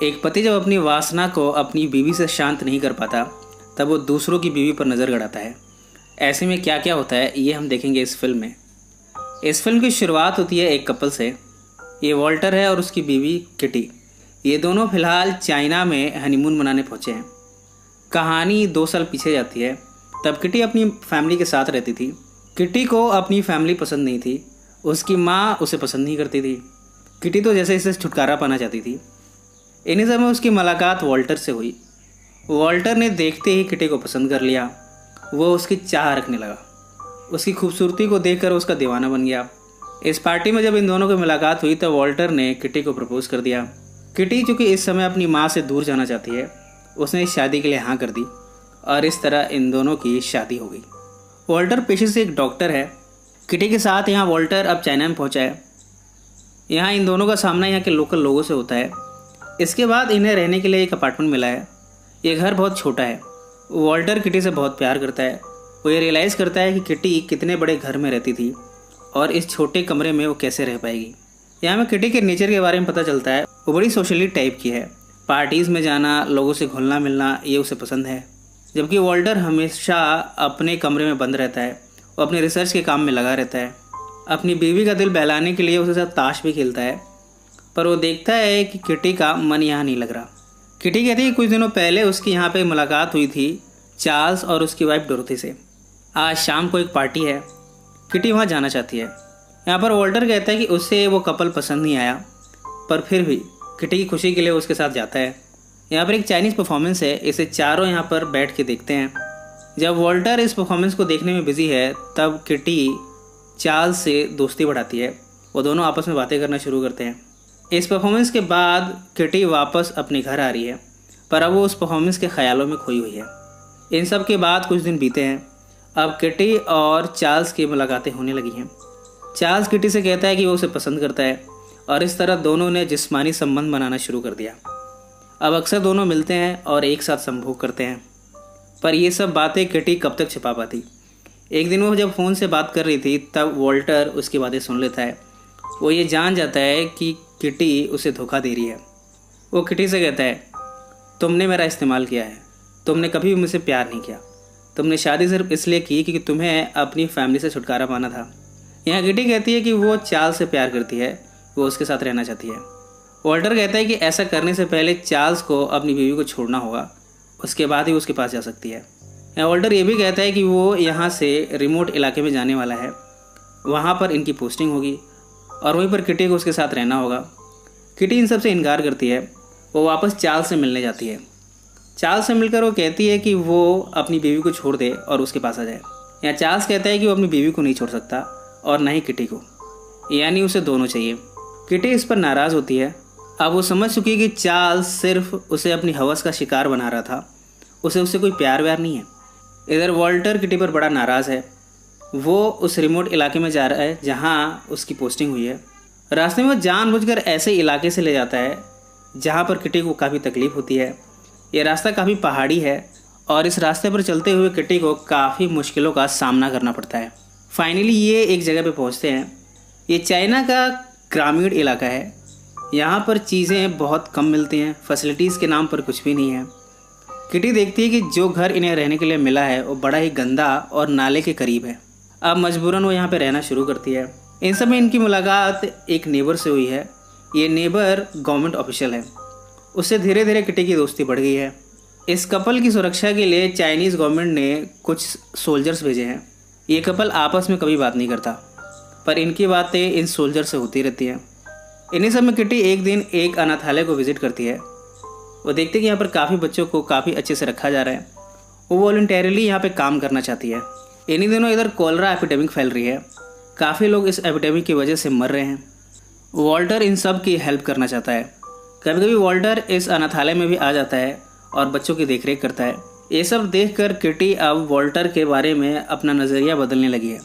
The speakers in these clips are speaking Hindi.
एक पति जब अपनी वासना को अपनी बीवी से शांत नहीं कर पाता, तब वो दूसरों की बीवी पर नज़र गड़ाता है। ऐसे में क्या क्या होता है ये हम देखेंगे इस फिल्म में। इस फिल्म की शुरुआत होती है एक कपल से। ये वॉल्टर है और उसकी बीवी किटी। ये दोनों फिलहाल चाइना में हनीमून मनाने पहुँचे हैं। कहानी 2 साल पीछे जाती है। तब किटी अपनी फैमिली के साथ रहती थी। किटी को अपनी फैमिली पसंद नहीं थी। उसकी माँ उसे पसंद नहीं करती थी। किटी तो जैसे इसे छुटकारा पाना चाहती थी। इन्हीं समय उसकी मुलाकात वॉल्टर से हुई। वॉल्टर ने देखते ही किटी को पसंद कर लिया। वो उसकी चाह रखने लगा। उसकी खूबसूरती को देखकर उसका दीवाना बन गया। इस पार्टी में जब इन दोनों की मुलाकात हुई तब वॉल्टर ने किटी को प्रपोज कर दिया। किटी चूँकि इस समय अपनी माँ से दूर जाना चाहती है, उसने इस शादी के लिए हाँ कर दी और इस तरह इन दोनों की शादी हो गई। वॉल्टर पेशे से एक डॉक्टर है। किटी के साथ यहाँ वॉल्टर अब चाइना में पहुँचा है। यहाँ इन दोनों का सामना यहाँ के लोकल लोगों से होता है। इसके बाद इन्हें रहने के लिए एक अपार्टमेंट मिला है। ये घर बहुत छोटा है। वॉल्टर किटी से बहुत प्यार करता है। वो ये रियलाइज़ करता है कि किटी कितने बड़े घर में रहती थी और इस छोटे कमरे में वो कैसे रह पाएगी। यहाँ में किटी के नेचर के बारे में पता चलता है। वो बड़ी सोशली टाइप की है। पार्टीज़ में जाना, लोगों से घुलना मिलना ये उसे पसंद है। जबकि वॉल्टर हमेशा अपने कमरे में बंद रहता है। वो अपने रिसर्च के काम में लगा रहता है। अपनी बीवी का दिल बहलाने के लिए उसके साथ ताश भी खेलता है, पर वो देखता है कि किटी का मन यहाँ नहीं लग रहा। किटी कहती है कि कुछ दिनों पहले उसकी यहाँ पे मुलाकात हुई थी चार्ल्स और उसकी वाइफ डोरोथी से। आज शाम को एक पार्टी है। किटी वहाँ जाना चाहती है। यहाँ पर वॉल्टर कहता है कि उसे वो कपल पसंद नहीं आया, पर फिर भी किटी की खुशी के लिए उसके साथ जाता है। यहाँ पर एक चाइनीज़ परफॉर्मेंस है। इसे चारों यहाँ पर बैठ के देखते हैं। जब वॉल्टर इस परफॉर्मेंस को देखने में बिजी है तब किटी चार्ल्स से दोस्ती बढ़ाती है। वो दोनों आपस में बातें करना शुरू करते हैं। इस परफॉर्मेंस के बाद किटी वापस अपने घर आ रही है, पर अब वो उस परफॉर्मेंस के ख्यालों में खोई हुई है। इन सब के बाद कुछ दिन बीते हैं। अब किटी और चार्ल्स की मुलाकातें होने लगी हैं। चार्ल्स किटी से कहता है कि वो उसे पसंद करता है और इस तरह दोनों ने जिस्मानी संबंध बनाना शुरू कर दिया। अब अक्सर दोनों मिलते हैं और एक साथ संभोग करते हैं, पर ये सब बातें किटी कब तक छिपा पाती। एक दिन वो जब फ़ोन से बात कर रही थी तब वॉल्टर उसकी बातें सुन लेता है। वो ये जान जाता है कि किटी उसे धोखा दे रही है। वो किटी से कहता है, तुमने मेरा इस्तेमाल किया है। तुमने कभी भी मुझसे प्यार नहीं किया। तुमने शादी सिर्फ इसलिए की क्योंकि तुम्हें अपनी फैमिली से छुटकारा पाना था। यहाँ किटी कहती है कि वो चार्ल्स से प्यार करती है, वो उसके साथ रहना चाहती है। वॉल्टर कहता है कि ऐसा करने से पहले चार्ल्स को अपनी बीवी को छोड़ना होगा, उसके बाद ही उसके पास जा सकती है। यहाँ वॉल्टर ये भी कहता है कि वो यहाँ से रिमोट इलाके में जाने वाला है। वहाँ पर इनकी पोस्टिंग होगी और वहीं पर किटी को उसके साथ रहना होगा। किटी इन सब से इनकार करती है। वो वापस चार्ल्स से मिलने जाती है। चार्ल्स से मिलकर वो कहती है कि वो अपनी बीवी को छोड़ दे और उसके पास आ जाए। यहाँ चार्ल्स कहता है कि वो अपनी बीवी को नहीं छोड़ सकता और ना ही किटी को, यानी उसे दोनों चाहिए। किटी इस पर नाराज़ होती है। अब वो समझ चुकी है कि चार्ल्स सिर्फ उसे अपनी हवस का शिकार बना रहा था। उससे कोई प्यार व्यार नहीं है। इधर वॉल्टर किटी पर बड़ा नाराज़ है। वो उस रिमोट इलाके में जा रहा है जहाँ उसकी पोस्टिंग हुई है। रास्ते में वो जानबूझकर ऐसे इलाके से ले जाता है जहाँ पर किटी को काफ़ी तकलीफ़ होती है। ये रास्ता काफ़ी पहाड़ी है और इस रास्ते पर चलते हुए किटी को काफ़ी मुश्किलों का सामना करना पड़ता है। फाइनली ये एक जगह पे पहुँचते हैं। ये चाइना का ग्रामीण इलाका है। यहाँ पर चीज़ें बहुत कम मिलती हैं। फैसिलिटीज़ के नाम पर कुछ भी नहीं है। किटी देखती है कि जो घर इन्हें रहने के लिए मिला है वो बड़ा ही गंदा और नाले के करीब है। अब मजबूरन वो यहाँ पे रहना शुरू करती है। इन सब में इनकी मुलाकात एक नेबर से हुई है। ये नेबर गवर्नमेंट ऑफिशियल है। उससे धीरे धीरे किटी की दोस्ती बढ़ गई है। इस कपल की सुरक्षा के लिए चाइनीज़ गवर्नमेंट ने कुछ सोल्जर्स भेजे हैं। ये कपल आपस में कभी बात नहीं करता, पर इनकी बातें इन सोल्जर से होती रहती हैं। इन्हीं सब में किटी एक दिन एक अनाथालय को विज़िट करती है। वो देखती है कि यहाँ पर काफ़ी बच्चों को काफ़ी अच्छे से रखा जा रहा है। वो वॉलंटरीली यहाँ पे काम करना चाहती है। इन्हीं दिनों इधर कॉलरा एपिडेमिक फैल रही है। काफ़ी लोग इस एपिडेमिक की वजह से मर रहे हैं। वॉल्टर इन सब की हेल्प करना चाहता है। कभी कभी वॉल्टर इस अनाथालय में भी आ जाता है और बच्चों की देखरेख करता है। ये सब देखकर किटी अब वॉल्टर के बारे में अपना नज़रिया बदलने लगी है।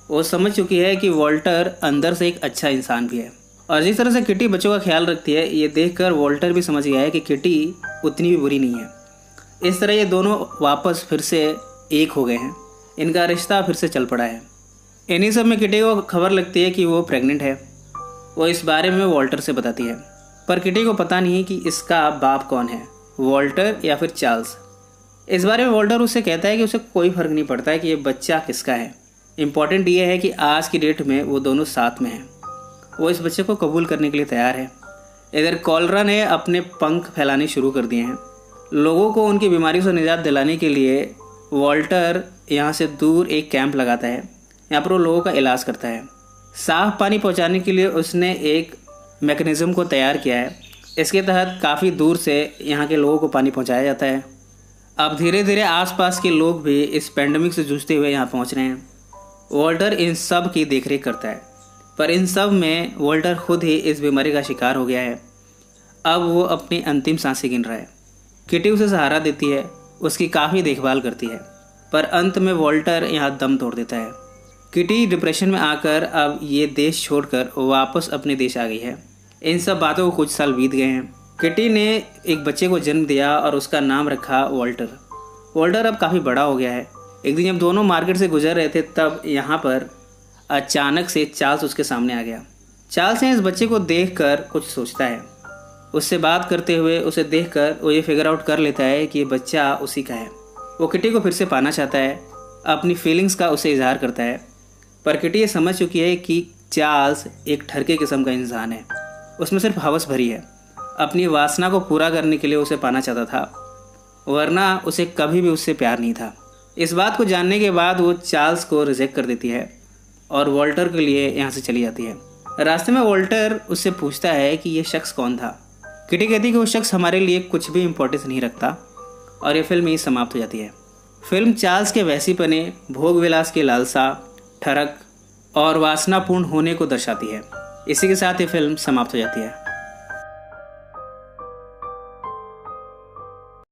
वो समझ चुकी है कि वॉल्टर अंदर से एक अच्छा इंसान भी है और जिस तरह से किटी बच्चों का ख्याल रखती है, ये देखकर वॉल्टर भी समझ गया है कि किटी उतनी भी बुरी नहीं है। इस तरह ये दोनों वापस फिर से एक हो गए हैं। इनका रिश्ता फिर से चल पड़ा है। इन्हीं सब में किटी को खबर लगती है कि वो प्रेग्नेंट है। वो इस बारे में वॉल्टर से बताती है, पर किटी को पता नहीं कि इसका बाप कौन है, वॉल्टर या फिर चार्ल्स। इस बारे में वॉल्टर उससे कहता है कि उसे कोई फ़र्क नहीं पड़ता है कि ये बच्चा किसका है, इम्पॉर्टेंट ये है कि आज की डेट में वो दोनों साथ में हैं। वो इस बच्चे को कबूल करने के लिए तैयार है। इधर कॉलरा ने अपने पंख फैलाने शुरू कर दिए हैं। लोगों को उनकी बीमारी से निजात दिलाने के लिए वॉल्टर यहाँ से दूर एक कैंप लगाता है। यहाँ पर वो लोगों का इलाज करता है। साफ पानी पहुँचाने के लिए उसने एक मैकेनिज़्म को तैयार किया है। इसके तहत काफ़ी दूर से यहाँ के लोगों को पानी पहुँचाया जाता है। अब धीरे धीरे आसपास के लोग भी इस पैंडमिक से जूझते हुए यहाँ पहुँच रहे हैं। वॉल्टर इन सब की देखरेख करता है, पर इन सब में वॉल्टर खुद ही इस बीमारी का शिकार हो गया है। अब वो अपनी अंतिम सांसें गिन रहा है। किटी उसे सहारा देती है, उसकी काफ़ी देखभाल करती है, पर अंत में वॉल्टर यहाँ दम तोड़ देता है। किटी डिप्रेशन में आकर अब ये देश छोड़कर वापस अपने देश आ गई है। इन सब बातों को कुछ साल बीत गए हैं। किटी ने एक बच्चे को जन्म दिया और उसका नाम रखा वॉल्टर। वॉल्टर अब काफ़ी बड़ा हो गया है। एक दिन जब दोनों मार्केट से गुजर रहे थे, तब यहाँ पर अचानक से चार्ल्स उसके सामने आ गया। चार्ल्स ने इस बच्चे को देखकर कुछ सोचता है। उससे बात करते हुए उसे देखकर वो ये फिगर आउट कर लेता है कि ये बच्चा उसी का है। वो किटी को फिर से पाना चाहता है, अपनी फीलिंग्स का उसे इजहार करता है, पर किटी ये समझ चुकी है कि चार्ल्स एक ठरके किस्म का इंसान है। उसमें सिर्फ हवस भरी है। अपनी वासना को पूरा करने के लिए उसे पाना चाहता था, वरना उसे कभी भी उससे प्यार नहीं था। इस बात को जानने के बाद वो चार्ल्स को रिजेक्ट कर देती है और वॉल्टर के लिए यहाँ से चली जाती है। रास्ते में वॉल्टर उससे पूछता है कि ये शख्स कौन था। किटी कहती है कि वो शख्स हमारे लिए कुछ भी इम्पोर्टेंस नहीं रखता, और ये फिल्म यहीं समाप्त हो जाती है। फिल्म चार्ल्स के वैसीपने, भोग विलास की लालसा, ठरक और वासनापूर्ण होने को दर्शाती है। इसी के साथ ये फिल्म समाप्त हो जाती है।